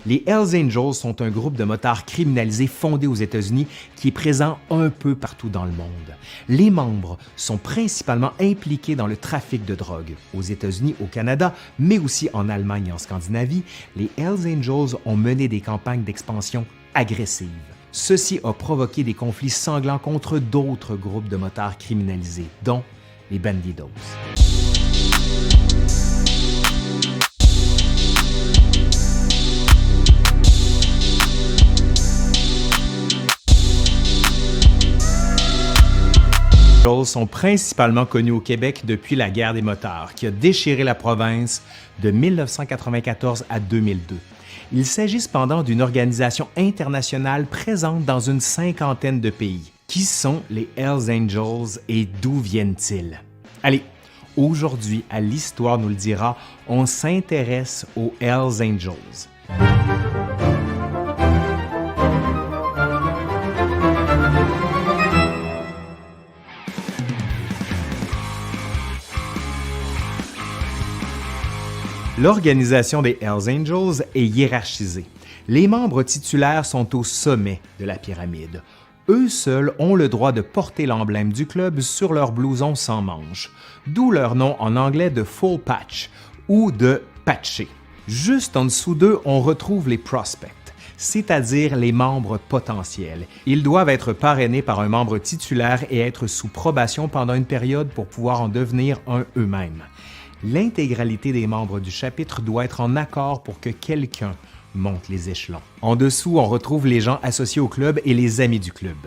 Les Hells Angels sont un groupe de motards criminalisés fondé aux États-Unis qui est présent un peu partout dans le monde. Les membres sont principalement impliqués dans le trafic de drogue. Aux États-Unis, au Canada, mais aussi en Allemagne et en Scandinavie, les Hells Angels ont mené des campagnes d'expansion agressives. Ceci a provoqué des conflits sanglants contre d'autres groupes de motards criminalisés, dont les Bandidos. Les Angels sont principalement connus au Québec depuis la guerre des motards, qui a déchiré la province de 1994 à 2002. Il s'agit cependant d'une organisation internationale présente dans une cinquantaine de pays. Qui sont les Hells Angels et d'où viennent-ils? Allez, aujourd'hui, à l'Histoire nous le dira, on s'intéresse aux Hells Angels. L'organisation des Hells Angels est hiérarchisée. Les membres titulaires sont au sommet de la pyramide. Eux seuls ont le droit de porter l'emblème du club sur leur blouson sans manches, d'où leur nom en anglais de Full Patch ou de Patché. Juste en dessous d'eux, on retrouve les prospects, c'est-à-dire les membres potentiels. Ils doivent être parrainés par un membre titulaire et être sous probation pendant une période pour pouvoir en devenir un eux-mêmes. L'intégralité des membres du chapitre doit être en accord pour que quelqu'un monte les échelons. En dessous, on retrouve les gens associés au club et les amis du club.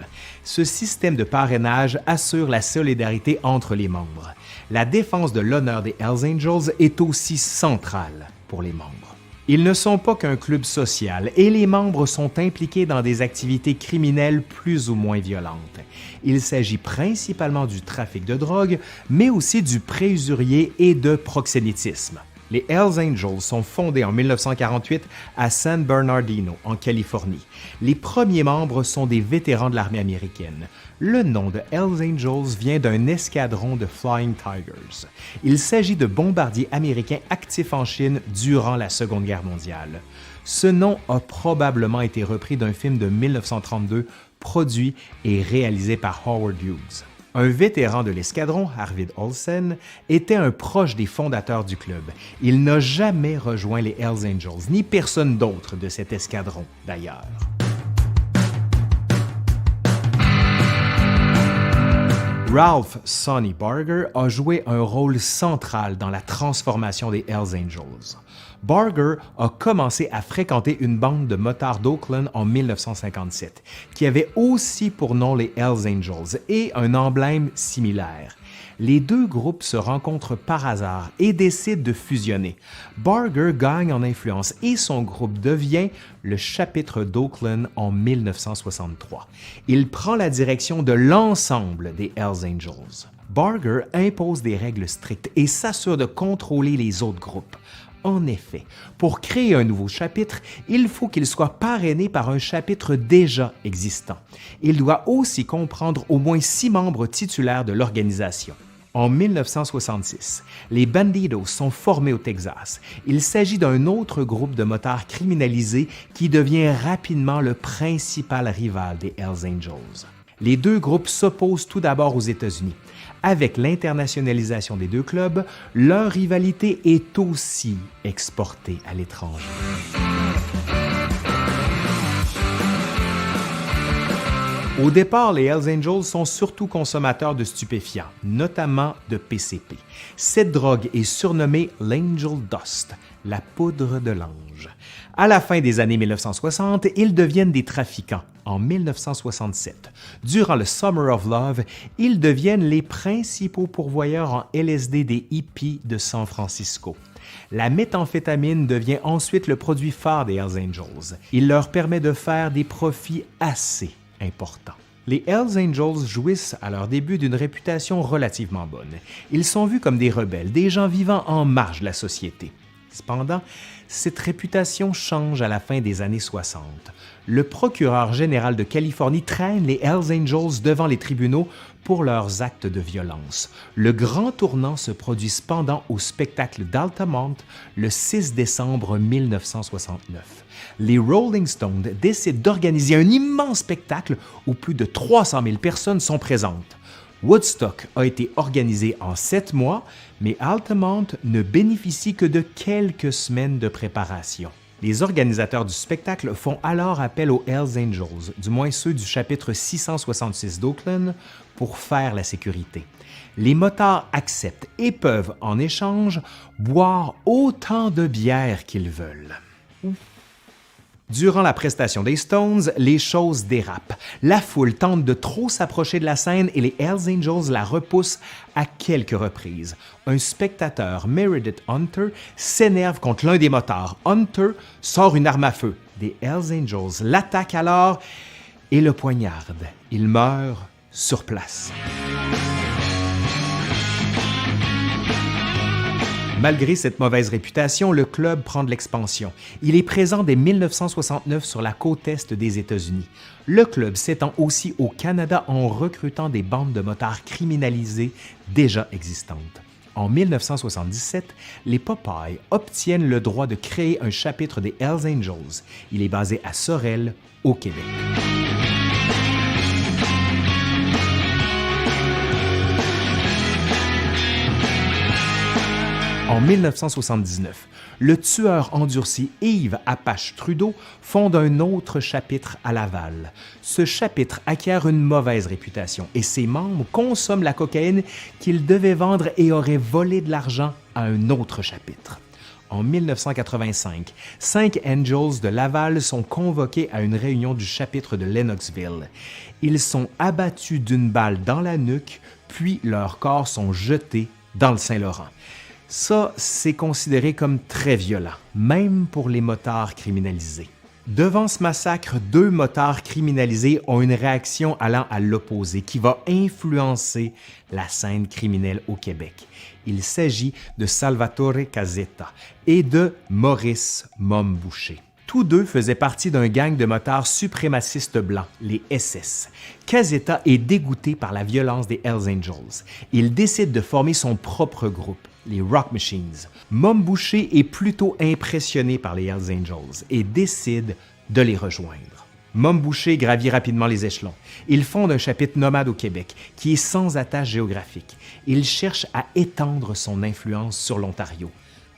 Ce système de parrainage assure la solidarité entre les membres. La défense de l'honneur des Hells Angels est aussi centrale pour les membres. Ils ne sont pas qu'un club social et les membres sont impliqués dans des activités criminelles plus ou moins violentes. Il s'agit principalement du trafic de drogue, mais aussi du pré-usurier et de proxénétisme. Les Hells Angels sont fondés en 1948 à San Bernardino, en Californie. Les premiers membres sont des vétérans de l'armée américaine. Le nom de Hells Angels vient d'un escadron de Flying Tigers. Il s'agit de bombardiers américains actifs en Chine durant la Seconde Guerre mondiale. Ce nom a probablement été repris d'un film de 1932 produit et réalisé par Howard Hughes. Un vétéran de l'escadron, Arvid Olsen, était un proche des fondateurs du club. Il n'a jamais rejoint les Hells Angels, ni personne d'autre de cet escadron d'ailleurs. Ralph Sonny Barger a joué un rôle central dans la transformation des Hells Angels. Barger a commencé à fréquenter une bande de motards d'Oakland en 1957, qui avait aussi pour nom les Hells Angels et un emblème similaire. Les deux groupes se rencontrent par hasard et décident de fusionner. Barger gagne en influence et son groupe devient le chapitre d'Oakland en 1963. Il prend la direction de l'ensemble des Hells Angels. Barger impose des règles strictes et s'assure de contrôler les autres groupes. En effet, pour créer un nouveau chapitre, il faut qu'il soit parrainé par un chapitre déjà existant. Il doit aussi comprendre au moins 6 membres titulaires de l'organisation. En 1966, les Bandidos sont formés au Texas. Il s'agit d'un autre groupe de motards criminalisés qui devient rapidement le principal rival des Hells Angels. Les deux groupes s'opposent tout d'abord aux États-Unis. Avec l'internationalisation des deux clubs, leur rivalité est aussi exportée à l'étranger. Au départ, les Hells Angels sont surtout consommateurs de stupéfiants, notamment de PCP. Cette drogue est surnommée l'Angel Dust, la poudre de l'ange. À la fin des années 1960, ils deviennent des trafiquants. En 1967, durant le Summer of Love, ils deviennent les principaux pourvoyeurs en LSD des hippies de San Francisco. La méthamphétamine devient ensuite le produit phare des Hells Angels. Il leur permet de faire des profits assez importants. Les Hells Angels jouissent à leur début d'une réputation relativement bonne. Ils sont vus comme des rebelles, des gens vivant en marge de la société. Cependant, cette réputation change à la fin des années 60. Le procureur général de Californie traîne les Hells Angels devant les tribunaux pour leurs actes de violence. Le grand tournant se produit cependant au spectacle d'Altamont le 6 décembre 1969. Les Rolling Stones décident d'organiser un immense spectacle où plus de 300 000 personnes sont présentes. Woodstock a été organisé en 7 mois, mais Altamont ne bénéficie que de quelques semaines de préparation. Les organisateurs du spectacle font alors appel aux Hells Angels, du moins ceux du chapitre 666 d'Oakland, pour faire la sécurité. Les motards acceptent et peuvent, en échange, boire autant de bière qu'ils veulent. Durant la prestation des Stones, les choses dérapent. La foule tente de trop s'approcher de la scène et les Hells Angels la repoussent à quelques reprises. Un spectateur, Meredith Hunter, s'énerve contre l'un des motards. Hunter sort une arme à feu. Les Hells Angels l'attaquent alors et le poignardent. Il meurt sur place. Malgré cette mauvaise réputation, le club prend de l'expansion. Il est présent dès 1969 sur la côte est des États-Unis. Le club s'étend aussi au Canada en recrutant des bandes de motards criminalisées déjà existantes. En 1977, les Popeyes obtiennent le droit de créer un chapitre des Hells Angels. Il est basé à Sorel, au Québec. En 1979, le tueur endurci Yves Apache Trudeau fonde un autre chapitre à Laval. Ce chapitre acquiert une mauvaise réputation et ses membres consomment la cocaïne qu'ils devaient vendre et auraient volé de l'argent à un autre chapitre. En 1985, 5 Angels de Laval sont convoqués à une réunion du chapitre de Lennoxville. Ils sont abattus d'une balle dans la nuque, puis leurs corps sont jetés dans le Saint-Laurent. Ça, c'est considéré comme très violent, même pour les motards criminalisés. Devant ce massacre, 2 motards criminalisés ont une réaction allant à l'opposé qui va influencer la scène criminelle au Québec. Il s'agit de Salvatore Casetta et de Maurice Mom Boucher. Tous deux faisaient partie d'un gang de motards suprémacistes blancs, les SS. Casetta est dégoûté par la violence des Hells Angels. Il décide de former son propre groupe, les Rock Machines. Mom Boucher est plutôt impressionné par les Hells Angels et décide de les rejoindre. Mom Boucher gravit rapidement les échelons. Il fonde un chapitre nomade au Québec qui est sans attache géographique. Il cherche à étendre son influence sur l'Ontario.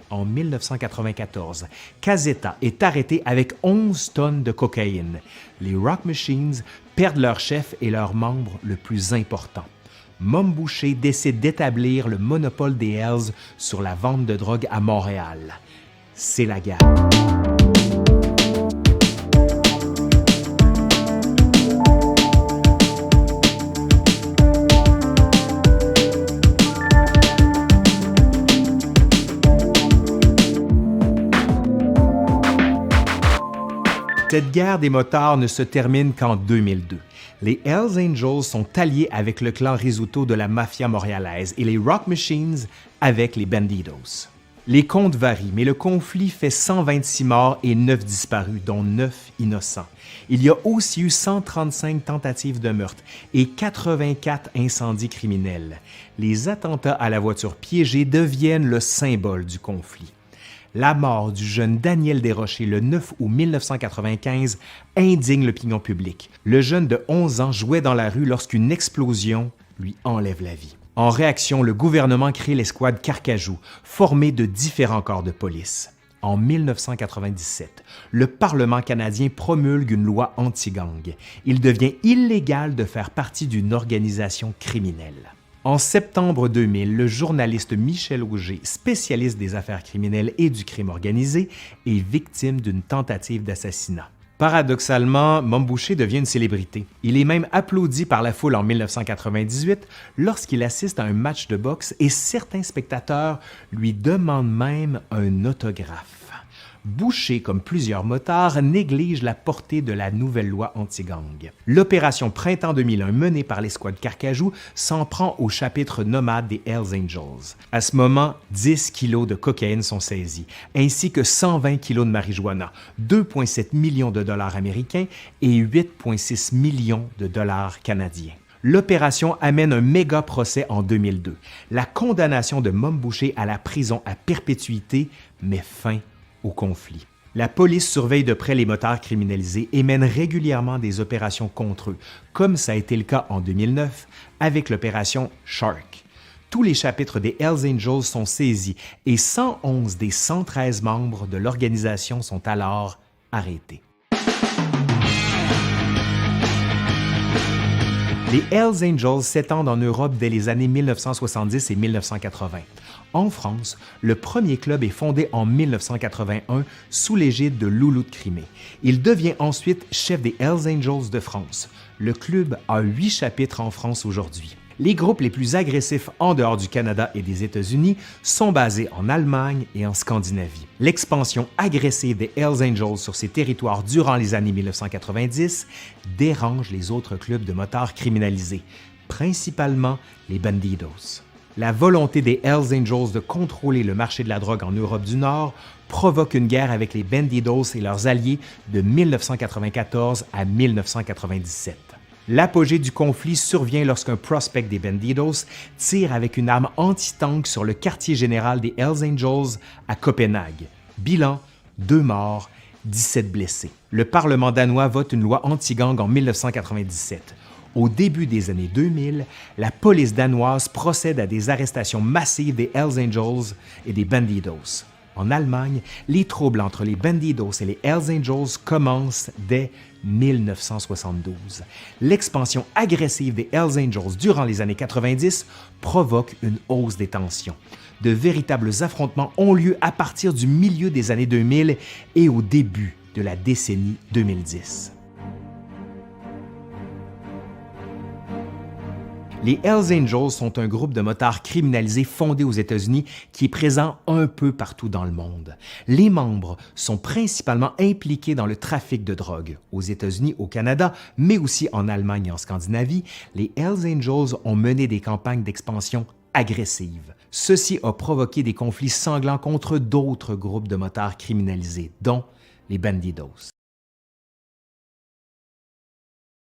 En 1994, Casetta est arrêté avec 11 tonnes de cocaïne. Les Rock Machines perdent leur chef et leur membre le plus important. Mom Boucher décide d'établir le monopole des Hells sur la vente de drogue à Montréal. C'est la guerre. Cette guerre des motards ne se termine qu'en 2002. Les Hells Angels sont alliés avec le clan Rizzuto de la mafia montréalaise et les Rock Machines avec les Bandidos. Les comptes varient, mais le conflit fait 126 morts et 9 disparus, dont 9 innocents. Il y a aussi eu 135 tentatives de meurtre et 84 incendies criminels. Les attentats à la voiture piégée deviennent le symbole du conflit. La mort du jeune Daniel Desrochers le 9 août 1995 indigne l'opinion publique. Le jeune de 11 ans jouait dans la rue lorsqu'une explosion lui enlève la vie. En réaction, le gouvernement crée l'escouade Carcajou, formée de différents corps de police. En 1997, le Parlement canadien promulgue une loi anti-gang. Il devient illégal de faire partie d'une organisation criminelle. En septembre 2000, le journaliste Michel Auger, spécialiste des affaires criminelles et du crime organisé, est victime d'une tentative d'assassinat. Paradoxalement, Mom Boucher devient une célébrité. Il est même applaudi par la foule en 1998 lorsqu'il assiste à un match de boxe et certains spectateurs lui demandent même un autographe. Boucher, comme plusieurs motards, néglige la portée de la nouvelle loi anti-gang. L'opération Printemps 2001 menée par l'escouade Carcajou s'en prend au chapitre nomade des Hells Angels. À ce moment, 10 kilos de cocaïne sont saisis, ainsi que 120 kilos de marijuana, 2,7 millions de dollars américains et 8,6 millions de dollars canadiens. L'opération amène un méga procès en 2002. La condamnation de Mom Boucher à la prison à perpétuité met fin au conflit. La police surveille de près les motards criminalisés et mène régulièrement des opérations contre eux, comme ça a été le cas en 2009 avec l'opération Shark. Tous les chapitres des Hells Angels sont saisis et 111 des 113 membres de l'organisation sont alors arrêtés. Les Hells Angels s'étendent en Europe dès les années 1970 et 1980. En France, le premier club est fondé en 1981 sous l'égide de Loulou de Crimée. Il devient ensuite chef des Hells Angels de France. Le club a 8 chapitres en France aujourd'hui. Les groupes les plus agressifs en dehors du Canada et des États-Unis sont basés en Allemagne et en Scandinavie. L'expansion agressive des Hells Angels sur ces territoires durant les années 1990 dérange les autres clubs de motards criminalisés, principalement les Bandidos. La volonté des Hells Angels de contrôler le marché de la drogue en Europe du Nord provoque une guerre avec les Bandidos et leurs alliés de 1994 à 1997. L'apogée du conflit survient lorsqu'un prospect des Bandidos tire avec une arme anti-tank sur le quartier général des Hells Angels à Copenhague. Bilan, 2 morts, 17 blessés. Le Parlement danois vote une loi anti-gang en 1997. Au début des années 2000, la police danoise procède à des arrestations massives des Hells Angels et des Bandidos. En Allemagne, les troubles entre les Bandidos et les Hells Angels commencent dès 1972. L'expansion agressive des Hells Angels durant les années 90 provoque une hausse des tensions. De véritables affrontements ont lieu à partir du milieu des années 2000 et au début de la décennie 2010. Les Hells Angels sont un groupe de motards criminalisés fondé aux États-Unis qui est présent un peu partout dans le monde. Les membres sont principalement impliqués dans le trafic de drogue. Aux États-Unis, au Canada, mais aussi en Allemagne et en Scandinavie, les Hells Angels ont mené des campagnes d'expansion agressives. Ceci a provoqué des conflits sanglants contre d'autres groupes de motards criminalisés, dont les Bandidos.